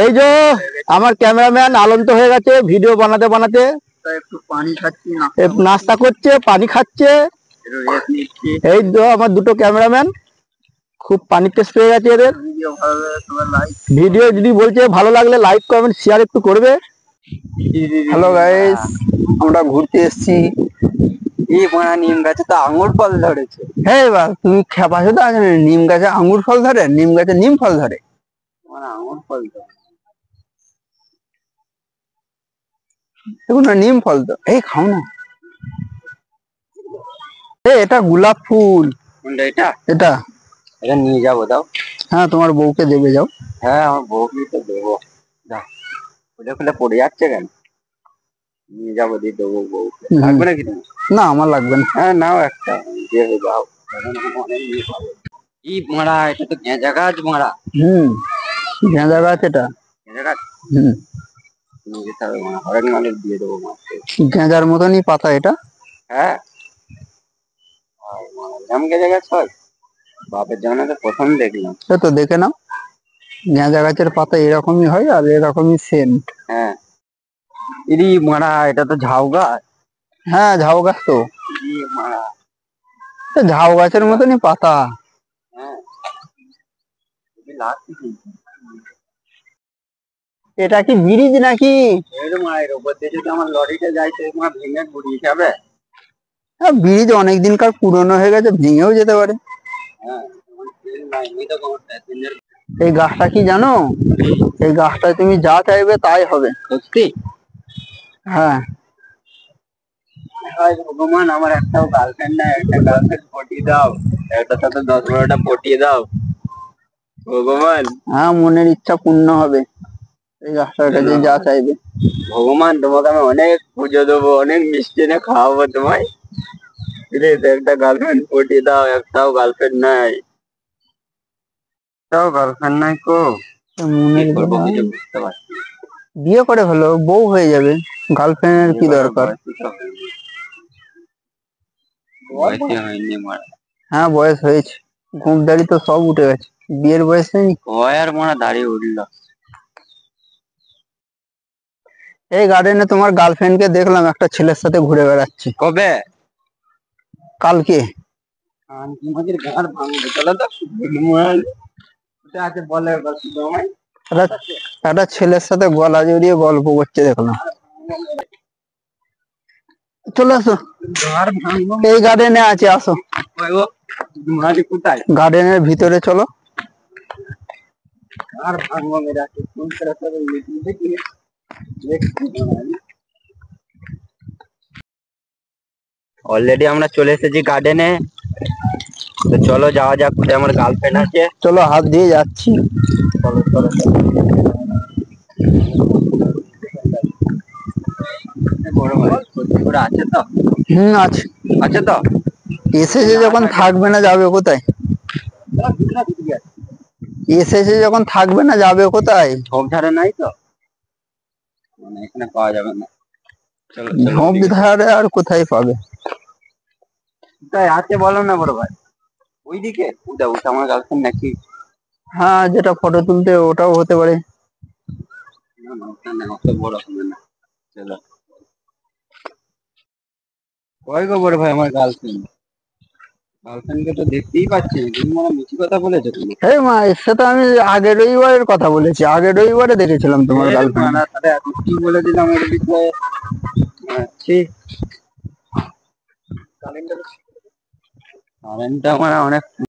এই যে আমার ক্যামেরাম্যান আলন্ত হয়ে গেছে ভিডিও বানাতে বানাতে। একটু পানি খাচ্ছি, নাস্তা করছে, পানি খাচ্ছে। এই তো আমার দুটো ক্যামেরাম্যান খুব পানির টেস্ট পেয়ে গেছে এদের। ভিডিও যদি বলছে ভালো লাগলে লাইক কমেন্ট শেয়ার একটু করবে। হ্যালো গাইস, আমরা ঘুরতে এসেছি। এই মারা নিম গাছে তো আঙুর ফল ধরেছে। হ্যাঁ এবার তুমি খেপাছো তো আছে, নিম গাছে আঙুর ফল ধরে, নিম গাছে নিম ফল ধরে। আঙুর ফল তো দেখুন না, নিম ফল তো। এই খাও না, এটা গোলাপ ফুল। কোনটা? এটা এটা এটা নিয়ে যাবো, দাও। হ্যাঁ তোমার বউকে দেবে, যাও। হ্যাঁ, আমার বউকে তো দেবো। দাও, খুলে খুলে পড়ে যাচ্ছে কেন? নিয়ে যাবো, দিয়ে দেবো বউকে। লাগবে নাকি তুমি? না আমার লাগবে না। হ্যাঁ নাও একটা, দিয়ে দাও। কি মারা, এটা তো গেঁজা গাছ মারা। গেঁদা গাছ এটা। গেঁজা গাছ নিয়ে যেতে হবে মারা, হরেক মালের দিয়ে দেবো মাছকে। গেঁজার মতনই পাতা এটা। হ্যাঁ, এরকম গেঁজা গাছ হয়? বাপের জন্য তো প্রথম দেখলাম। তো দেখে নাও, গেঁজা গাছের পাতা এরকমই হয় আর এরকমই সেন্ট। হ্যাঁ, ইরি মারা, এটা তো ঝাউ গাছ। হ্যাঁ ঝাউ গাছ তো। মারা, ঝাউ গাছের মতনই পাতা। হ্যাঁ, এটা কি ব্রিজ নাকি? এরকম এর উপর দিয়ে যদি আমার লরিটা যায় তো তোমার ভেঙে গুড়িয়ে যাবে। ব্রিজ অনেক দিনকার পুরনো হয়ে গেছে, ভেঙেও যেতে পারে। হ্যাঁ, এই গাছটা কি জানো, এই গাছটায় তুমি যা চাইবে তাই হবে। সত্যি? হ্যাঁ। ভগবান, আমার একটাও গার্লফ্রেন্ড নাই, একটা গার্লফ্রেন্ড পটিয়ে দাও, একটা সাথে 10-12টা পটিয়ে দাও ভগবান। হ্যাঁ মনের ইচ্ছা পূর্ণ হবে, এই গাছটার কাছে যা চাইবে। ভগবান, তোমাকে আমি অনেক পুজো দেবো, অনেক মিষ্টি এনে খাওয়াবো তোমায়। একটা গার্লফ্রেন্ড পটিয়ে দাও, একটাও গার্লফ্রেন্ড নাই, একটাও গার্লফ্রেন্ড নাই কো। মনের করবো কিছু বুঝতে পারছি। বিয়ে করে হলো বউ হয়ে যাবে, গার্লফ্রেন্ডের কি দরকার? হ্যাঁ বয়স হয়েছে, ঘুম দাড়ি তো সব উঠে গেছে, বিয়ের বয়স নেই। আর মনে দাঁড়িয়ে উঠলো। এই গার্ডেনে তোমার গার্লফ্রেন্ড কে দেখলাম একটা ছেলের সাথে ঘুরে বেড়াচ্ছে। কবে? কালকে। একটা ছেলের সাথে গলা জড়িয়ে গল্প করছে দেখলাম। চলে আসো, এই গার্ডেনে আছে, আসো গার্ডেনের ভিতরে চলো। অলরেডি আমরা চলে এসেছি গার্ডেনে, তো চলো যাওয়া যাক, কোথায় আমার গার্লফ্রেন্ড আছে। চলো হাত দিয়ে যাচ্ছি। চলো চলো আছে তো? আছে। আছে তো? এসেছে যখন থাকবে না যাবে কোথায়? এসেছে যখন থাকবে না যাবে কোথায়? ঝোপ ঝাড়ে নাই তো, মানে এখানে পাওয়া যাবে না। ঝোপ ধারে আর কোথায় পাবে? তাই আছে বলো না বড় ভাই, ওইদিকে ওটা ওটা আমার গার্লফ্রেন্ড নাকি? হ্যাঁ যেটা ফটো তুলতে ওটাও হতে পারে। না না, ওটা না, অত বড় হবে না। চলো, কই গো বড় ভাই আমার গার্লফ্রেন্ড? গার্লফ্রেন্ডকে তো দেখতেই পাচ্ছি না, তুমি মনে মিছি কথা বলেছো তুমি। এই মা, এর সাথে আমি আগের রবিবারের কথা বলেছি, আগের রবিবারে দেখেছিলাম তোমার গার্লফ্রেন্ড। কি বলে দিলাম ওর বিষয়ে। কারেন্টটা আমার অনেক